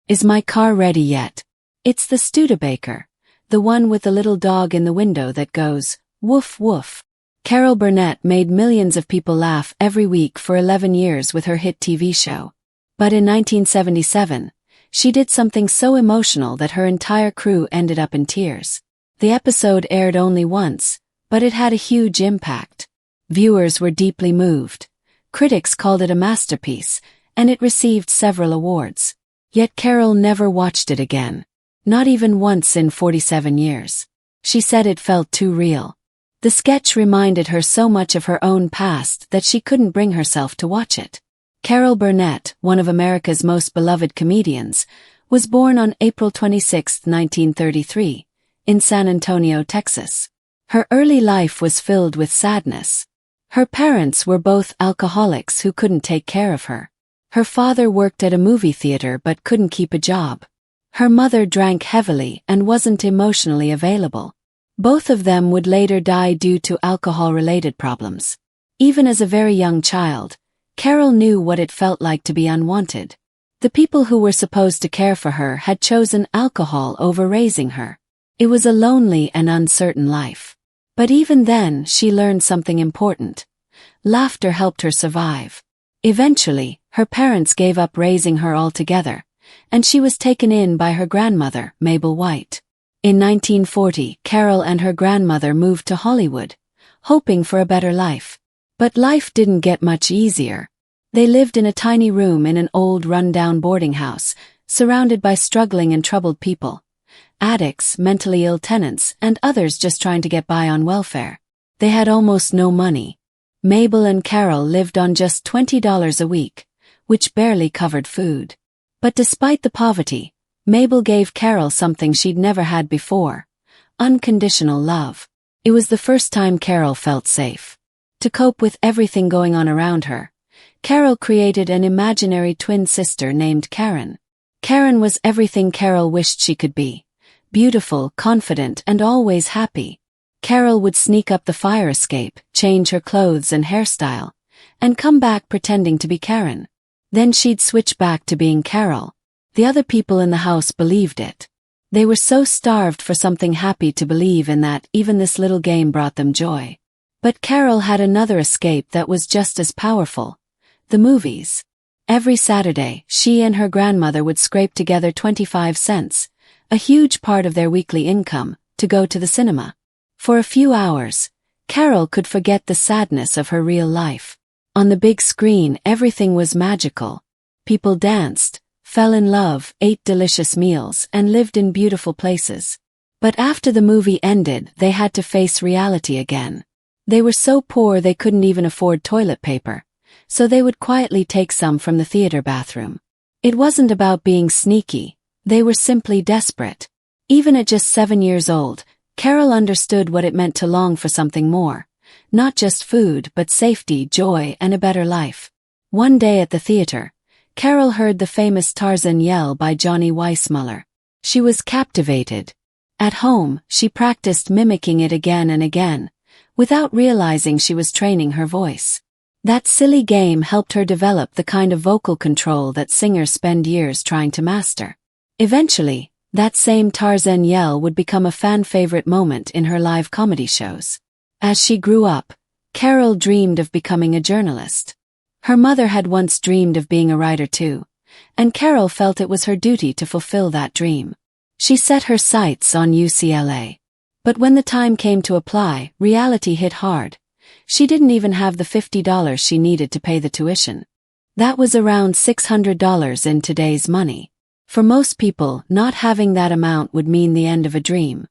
Is my car ready yet? It's the Studebaker, the one with the little dog in the window that goes, woof woof. Carol Burnett made millions of people laugh every week for 11 years with her hit TV show. But in 1977, she did something so emotional that her entire crew ended up in tears. The episode aired only once, but it had a huge impact. Viewers were deeply moved. Critics called it a masterpiece, and it received several awards. Yet Carol never watched it again. Not even once in 47 years. She said it felt too real. The sketch reminded her so much of her own past that she couldn't bring herself to watch it. Carol Burnett, one of America's most beloved comedians, was born on April 26, 1933, in San Antonio, Texas. Her early life was filled with sadness. Her parents were both alcoholics who couldn't take care of her. Her father worked at a movie theater but couldn't keep a job. Her mother drank heavily and wasn't emotionally available. Both of them would later die due to alcohol-related problems. Even as a very young child, Carol knew what it felt like to be unwanted. The people who were supposed to care for her had chosen alcohol over raising her. It was a lonely and uncertain life. But even then, she learned something important. Laughter helped her survive. Eventually, her parents gave up raising her altogether, and she was taken in by her grandmother, Mabel White. In 1940, Carol and her grandmother moved to Hollywood, hoping for a better life. But life didn't get much easier. They lived in a tiny room in an old run-down boarding house, surrounded by struggling and troubled people. Addicts, mentally ill tenants, and others just trying to get by on welfare. They had almost no money. Mabel and Carol lived on just $20 a week, which barely covered food. But despite the poverty, Mabel gave Carol something she'd never had before: unconditional love. It was the first time Carol felt safe. To cope with everything going on around her, Carol created an imaginary twin sister named Karen. Karen was everything Carol wished she could be: beautiful, confident, and always happy. Carol would sneak up the fire escape, change her clothes and hairstyle, and come back pretending to be Karen. Then she'd switch back to being Carol. The other people in the house believed it. They were so starved for something happy to believe in that even this little game brought them joy. But Carol had another escape that was just as powerful: the movies. Every Saturday, she and her grandmother would scrape together 25 cents, a huge part of their weekly income, to go to the cinema. For a few hours, Carol could forget the sadness of her real life. On the big screen, everything was magical. People danced, fell in love, ate delicious meals, and lived in beautiful places. But after the movie ended, they had to face reality again. They were so poor they couldn't even afford toilet paper, so they would quietly take some from the theater bathroom. It wasn't about being sneaky, they were simply desperate. Even at just 7 years old, Carol understood what it meant to long for something more. Not just food, but safety, joy, and a better life. One day at the theater, Carol heard the famous Tarzan yell by Johnny Weissmuller. She was captivated. At home, she practiced mimicking it again and again, without realizing she was training her voice. That silly game helped her develop the kind of vocal control that singers spend years trying to master. Eventually, that same Tarzan yell would become a fan-favorite moment in her live comedy shows. As she grew up, Carol dreamed of becoming a journalist. Her mother had once dreamed of being a writer too, and Carol felt it was her duty to fulfill that dream. She set her sights on UCLA. But when the time came to apply, reality hit hard. She didn't even have the $50 she needed to pay the tuition. That was around $600 in today's money. For most people, not having that amount would mean the end of a dream.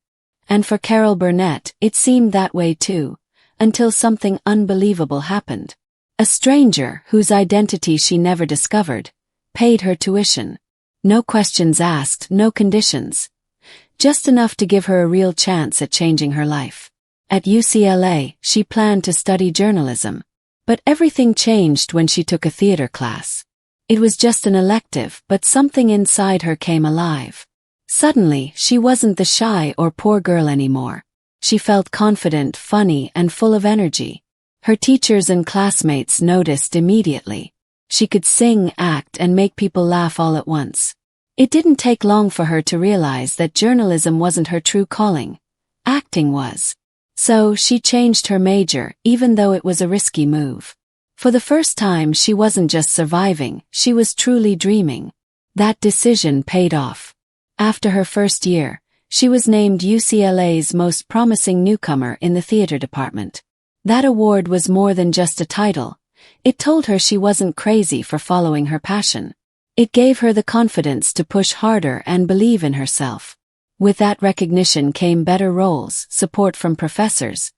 And for Carol Burnett, it seemed that way too, until something unbelievable happened. A stranger, whose identity she never discovered, paid her tuition. No questions asked, no conditions. Just enough to give her a real chance at changing her life. At UCLA, she planned to study journalism. But everything changed when she took a theater class. It was just an elective, but something inside her came alive. Suddenly, she wasn't the shy or poor girl anymore. She felt confident, funny, and full of energy. Her teachers and classmates noticed immediately. She could sing, act, and make people laugh all at once. It didn't take long for her to realize that journalism wasn't her true calling. Acting was. So she changed her major, even though it was a risky move. For the first time, she wasn't just surviving, she was truly dreaming. That decision paid off. After her first year, she was named UCLA's most promising newcomer in the theater department. That award was more than just a title. It told her she wasn't crazy for following her passion. It gave her the confidence to push harder and believe in herself. With that recognition came better roles, support from professors,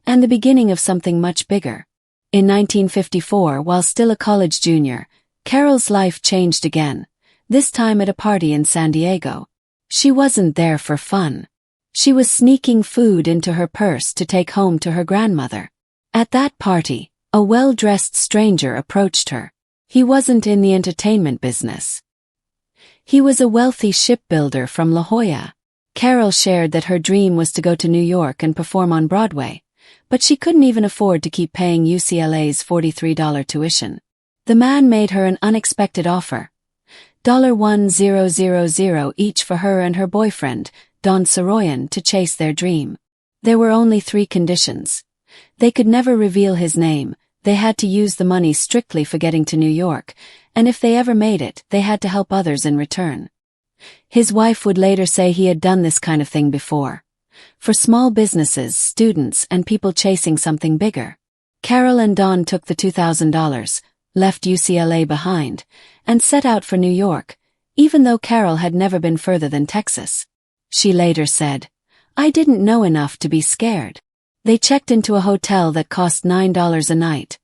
and the beginning of something much bigger. In 1954, while still a college junior, Carol's life changed again, this time at a party in San Diego. She wasn't there for fun. She was sneaking food into her purse to take home to her grandmother. At that party, a well-dressed stranger approached her. He wasn't in the entertainment business. He was a wealthy shipbuilder from La Jolla. Carol shared that her dream was to go to New York and perform on Broadway, but she couldn't even afford to keep paying UCLA's $43 tuition. The man made her an unexpected offer. $1,000 each for her and her boyfriend, Don Soroyan, to chase their dream. There were only 3 conditions. They could never reveal his name, they had to use the money strictly for getting to New York, and if they ever made it, they had to help others in return. His wife would later say he had done this kind of thing before. For small businesses, students, and people chasing something bigger. Carol and Don took the $2,000, left UCLA behind, and set out for New York, even though Carol had never been further than Texas. She later said, "I didn't know enough to be scared." They checked into a hotel that cost $9 a night,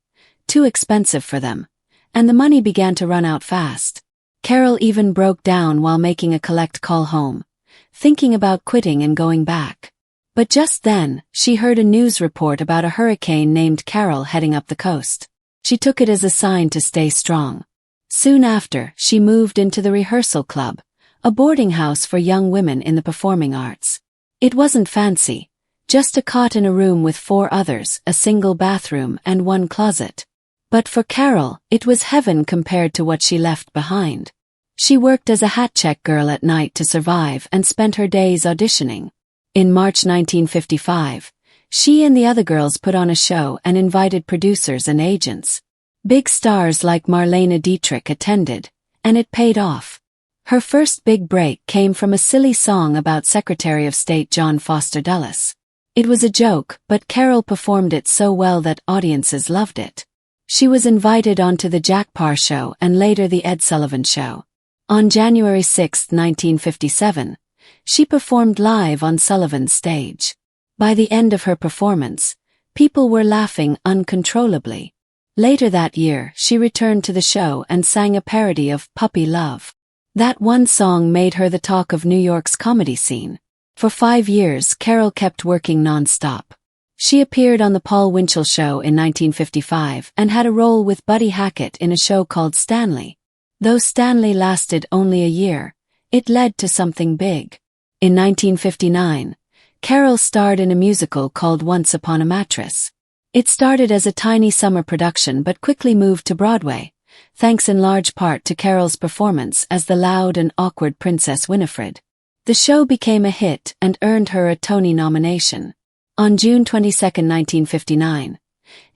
too expensive for them, and the money began to run out fast. Carol even broke down while making a collect call home, thinking about quitting and going back. But just then, she heard a news report about a hurricane named Carol heading up the coast. She took it as a sign to stay strong. Soon after, she moved into the rehearsal club, a boarding house for young women in the performing arts. It wasn't fancy, just a cot in a room with 4 others, a single bathroom and 1 closet. But for Carol, it was heaven compared to what she left behind. She worked as a hat check girl at night to survive and spent her days auditioning. In March 1955, she and the other girls put on a show and invited producers and agents. Big stars like Marlene Dietrich attended, and it paid off. Her first big break came from a silly song about Secretary of State John Foster Dulles. It was a joke, but Carol performed it so well that audiences loved it. She was invited onto the Jack Paar Show and later the Ed Sullivan Show. On January 6, 1957, she performed live on Sullivan's stage. By the end of her performance, people were laughing uncontrollably. Later that year, she returned to the show and sang a parody of Puppy Love. That one song made her the talk of New York's comedy scene. For 5 years, Carol kept working non-stop. She appeared on The Paul Winchell Show in 1955 and had a role with Buddy Hackett in a show called Stanley. Though Stanley lasted only a year, it led to something big. In 1959, Carol starred in a musical called Once Upon a Mattress. It started as a tiny summer production but quickly moved to Broadway, thanks in large part to Carol's performance as the loud and awkward Princess Winifred. The show became a hit and earned her a Tony nomination. On June 22, 1959,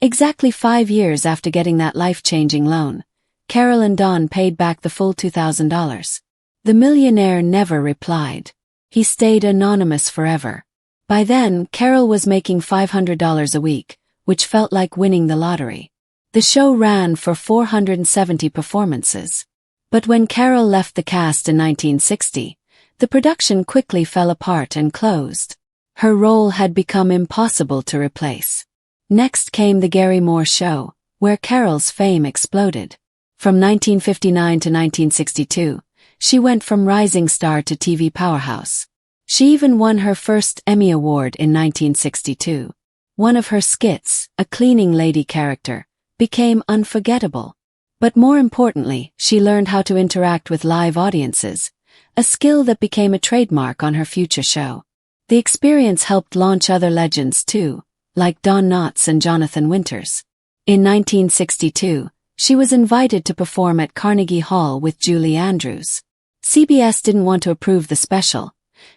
exactly 5 years after getting that life-changing loan, Carol and Don paid back the full $2,000. The millionaire never replied. He stayed anonymous forever. By then, Carol was making $500 a week, which felt like winning the lottery. The show ran for 470 performances. But when Carol left the cast in 1960, the production quickly fell apart and closed. Her role had become impossible to replace. Next came The Gary Moore Show, where Carol's fame exploded. From 1959 to 1962, she went from rising star to TV powerhouse. She even won her first Emmy Award in 1962. One of her skits, a cleaning lady character, became unforgettable. But more importantly, she learned how to interact with live audiences, a skill that became a trademark on her future show. The experience helped launch other legends too, like Don Knotts and Jonathan Winters. In 1962, she was invited to perform at Carnegie Hall with Julie Andrews. CBS didn't want to approve the special.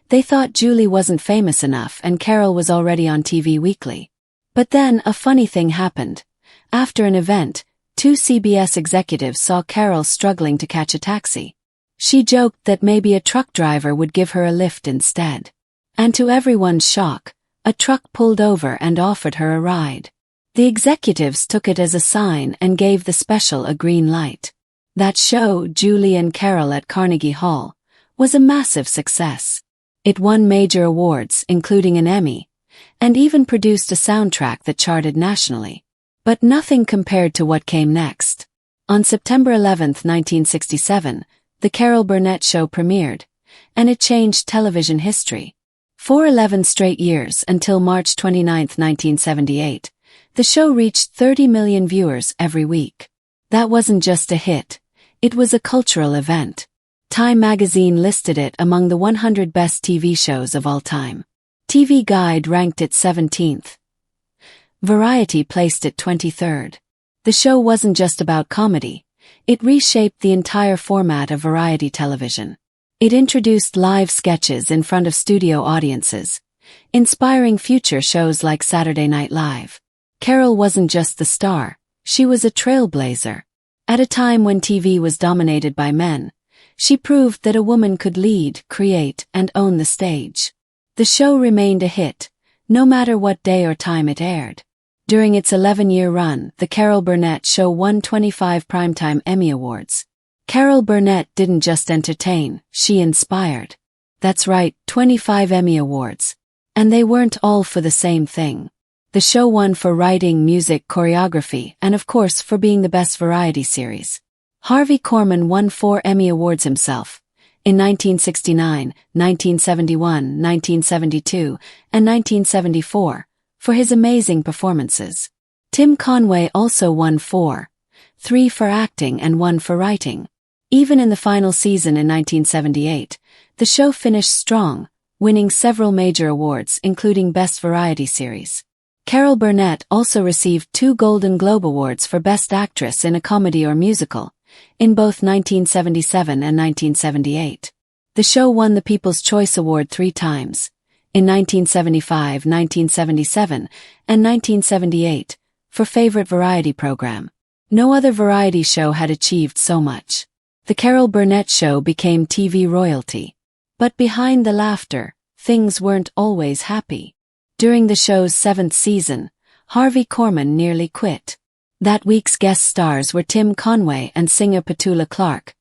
They thought Julie wasn't famous enough and Carol was already on TV weekly. But then a funny thing happened. After an event, two CBS executives saw Carol struggling to catch a taxi. She joked that maybe a truck driver would give her a lift instead. And to everyone's shock, a truck pulled over and offered her a ride. The executives took it as a sign and gave the special a green light. That show, Julie and Carol at Carnegie Hall, was a massive success. It won major awards, including an Emmy, and even produced a soundtrack that charted nationally. But nothing compared to what came next. On September 11, 1967, The Carol Burnett Show premiered, and it changed television history. For 11 straight years until March 29, 1978, the show reached 30 million viewers every week. That wasn't just a hit, it was a cultural event. Time magazine listed it among the 100 best TV shows of all time. TV Guide ranked it 17th. Variety placed it 23rd. The show wasn't just about comedy. It reshaped the entire format of variety television. It introduced live sketches in front of studio audiences, inspiring future shows like Saturday Night Live. Carol wasn't just the star, she was a trailblazer. At a time when TV was dominated by men, she proved that a woman could lead, create, and own the stage. The show remained a hit, no matter what day or time it aired. During its 11-year run, The Carol Burnett Show won 25 Primetime Emmy Awards. Carol Burnett didn't just entertain, she inspired. That's right, 25 Emmy Awards. And they weren't all for the same thing. The show won for writing, music, choreography, and of course for being the best variety series. Harvey Korman won 4 Emmy Awards himself, in 1969, 1971, 1972, and 1974. For his amazing performances. Tim Conway also won 4, 3 for acting and 1 for writing. Even in the final season in 1978, the show finished strong, winning several major awards including Best Variety Series. Carol Burnett also received 2 Golden Globe Awards for Best Actress in a Comedy or Musical, in both 1977 and 1978. The show won the People's Choice Award 3 times. In 1975, 1977, and 1978, for Favorite Variety Program. No other variety show had achieved so much. The Carol Burnett Show became TV royalty. But behind the laughter, things weren't always happy. During the show's 7th season, Harvey Korman nearly quit. That week's guest stars were Tim Conway and singer Petula Clark,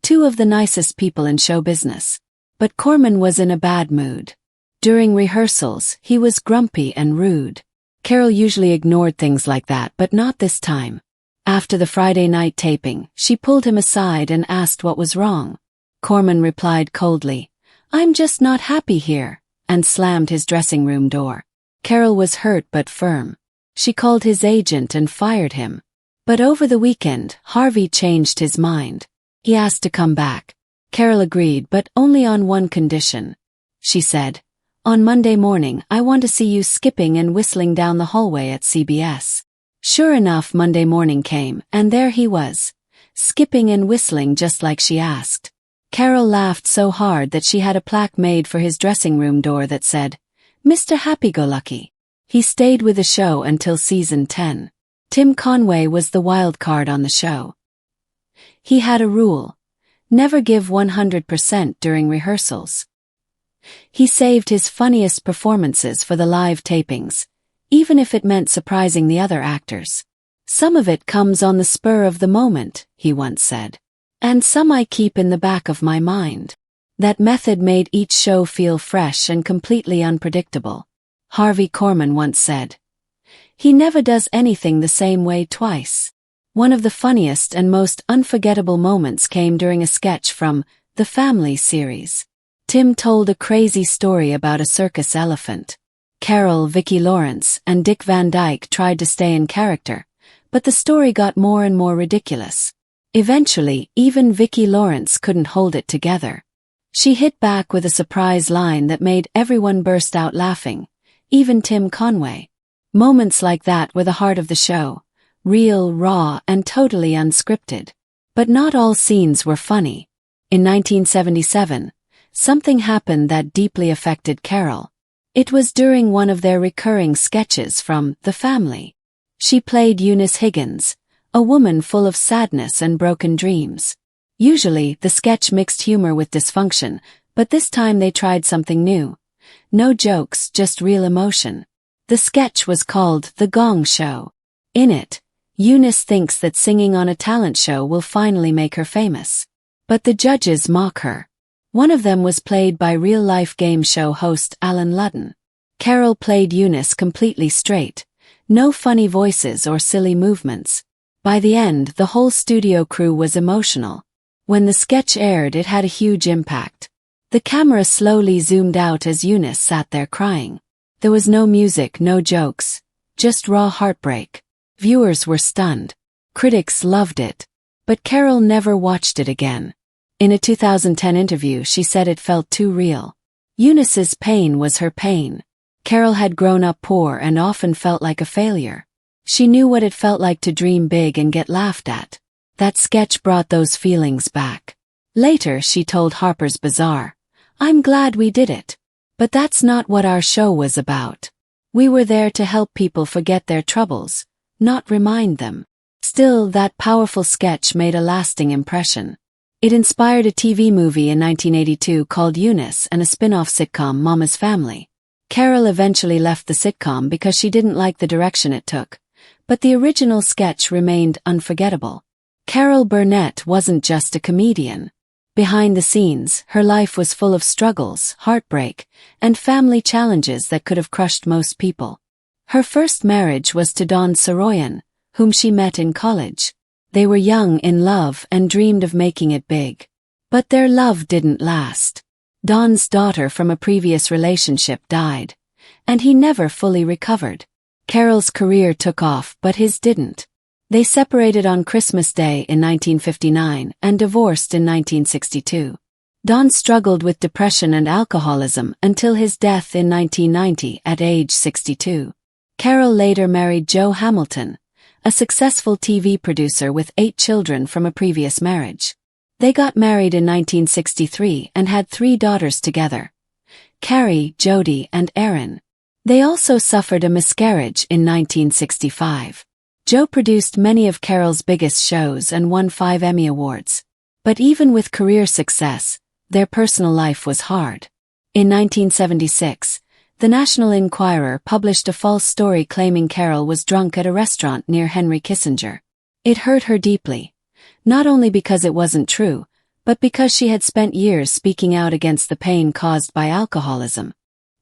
2 of the nicest people in show business. But Korman was in a bad mood. During rehearsals, he was grumpy and rude. Carol usually ignored things like that, but not this time. After the Friday night taping, she pulled him aside and asked what was wrong. Korman replied coldly, "I'm just not happy here," and slammed his dressing room door. Carol was hurt but firm. She called his agent and fired him. But over the weekend, Harvey changed his mind. He asked to come back. Carol agreed, but only on one condition. She said, "On Monday morning, I want to see you skipping and whistling down the hallway at CBS." Sure enough, Monday morning came, and there he was, skipping and whistling just like she asked. Carol laughed so hard that she had a plaque made for his dressing room door that said, "Mr. Happy-Go-Lucky." He stayed with the show until season 10. Tim Conway was the wild card on the show. He had a rule: never give 100% during rehearsals. He saved his funniest performances for the live tapings, even if it meant surprising the other actors. "Some of it comes on the spur of the moment," he once said. "And some I keep in the back of my mind." That method made each show feel fresh and completely unpredictable. Harvey Korman once said, "He never does anything the same way twice." One of the funniest and most unforgettable moments came during a sketch from The Family series. Tim told a crazy story about a circus elephant. Carol, Vicki Lawrence, and Dick Van Dyke tried to stay in character, but the story got more and more ridiculous. Eventually, even Vicki Lawrence couldn't hold it together. She hit back with a surprise line that made everyone burst out laughing, even Tim Conway. Moments like that were the heart of the show, real, raw, and totally unscripted. But not all scenes were funny. In 1977, something happened that deeply affected Carol. It was during one of their recurring sketches from The Family. She played Eunice Higgins, a woman full of sadness and broken dreams. Usually, the sketch mixed humor with dysfunction, but this time they tried something new. No jokes, just real emotion. The sketch was called The Gong Show. In it, Eunice thinks that singing on a talent show will finally make her famous. But the judges mock her. One of them was played by real-life game show host Alan Ludden. Carol played Eunice completely straight. No funny voices or silly movements. By the end, the whole studio crew was emotional. When the sketch aired, it had a huge impact. The camera slowly zoomed out as Eunice sat there crying. There was no music, no jokes, just raw heartbreak. Viewers were stunned. Critics loved it. But Carol never watched it again. In a 2010 interview, she said it felt too real. Eunice's pain was her pain. Carol had grown up poor and often felt like a failure. She knew what it felt like to dream big and get laughed at. That sketch brought those feelings back. Later, she told Harper's Bazaar, "I'm glad we did it. But that's not what our show was about. We were there to help people forget their troubles, not remind them." Still, that powerful sketch made a lasting impression. It inspired a TV movie in 1982 called Eunice and a spin-off sitcom, Mama's Family. Carol eventually left the sitcom because she didn't like the direction it took, but the original sketch remained unforgettable. Carol Burnett wasn't just a comedian. Behind the scenes, her life was full of struggles, heartbreak, and family challenges that could have crushed most people. Her first marriage was to Don Saroyan, whom she met in college. They were young, in love, and dreamed of making it big. But their love didn't last. Don's daughter from a previous relationship died, and he never fully recovered. Carol's career took off, but his didn't. They separated on Christmas Day in 1959 and divorced in 1962. Don struggled with depression and alcoholism until his death in 1990 at age 62. Carol later married Joe Hamilton, a successful TV producer with 8 children from a previous marriage. They got married in 1963 and had 3 daughters together, Carrie, Jody, and Erin. They also suffered a miscarriage in 1965. Joe produced many of Carol's biggest shows and won 5 Emmy Awards. But even with career success, their personal life was hard. In 1976, the National Enquirer published a false story claiming Carol was drunk at a restaurant near Henry Kissinger. It hurt her deeply, not only because it wasn't true, but because she had spent years speaking out against the pain caused by alcoholism.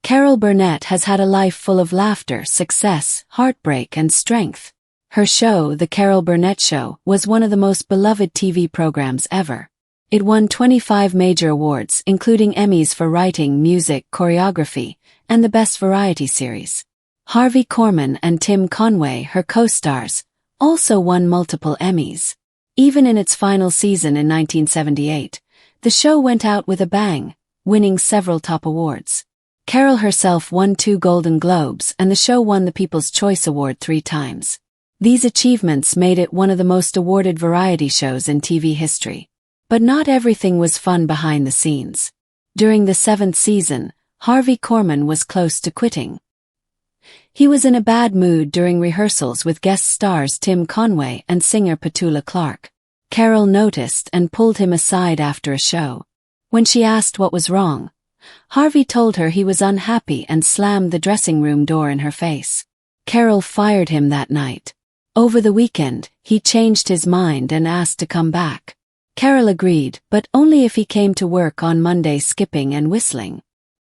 Carol Burnett has had a life full of laughter, success, heartbreak, and strength. Her show, The Carol Burnett Show, was one of the most beloved TV programs ever. It won 25 major awards, including Emmys for writing, music, choreography, and the Best Variety Series. Harvey Korman and Tim Conway, her co-stars, also won multiple Emmys. Even in its final season in 1978, the show went out with a bang, winning several top awards. Carol herself won 2 Golden Globes, and the show won the People's Choice Award 3 times. These achievements made it one of the most awarded variety shows in TV history. But not everything was fun behind the scenes. During the 7th season, Harvey Korman was close to quitting. He was in a bad mood during rehearsals with guest stars Tim Conway and singer Petula Clark. Carol noticed and pulled him aside after a show. When she asked what was wrong, Harvey told her he was unhappy and slammed the dressing room door in her face. Carol fired him that night. Over the weekend, he changed his mind and asked to come back. Carol agreed, but only if he came to work on Monday skipping and whistling.